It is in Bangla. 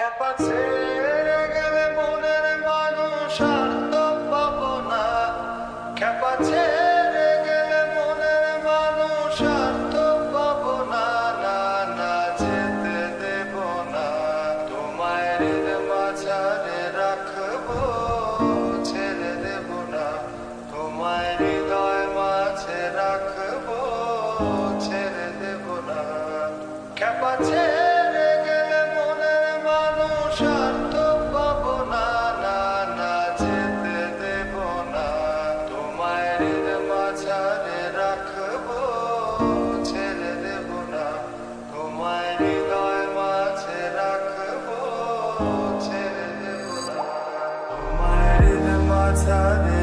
খ্যাপা ছেড়ে গেলে মনের মানুষ আর তো পাবো না। খ্যাপা ছেড়ে গেলে মনের মানুষ আর তো পাবো না। না না যেতে দেব না, তোমায় মাঝারে রাখবো, ছেড়ে দেব না। তোমায় হৃদয় মাঝে রাখবো, ছেড়ে দেব না। খ্যাপা ছেড়ে গেলে মনের মানুষ আর তো পাবো না। না না যেতে দেব না, তোমায় মাঝারে রাখবো, ছেড়ে দেব না। তোমায় হৃদয় মাঝে রাখবো, ছেড়ে দেব না। তোমায় মাঝারে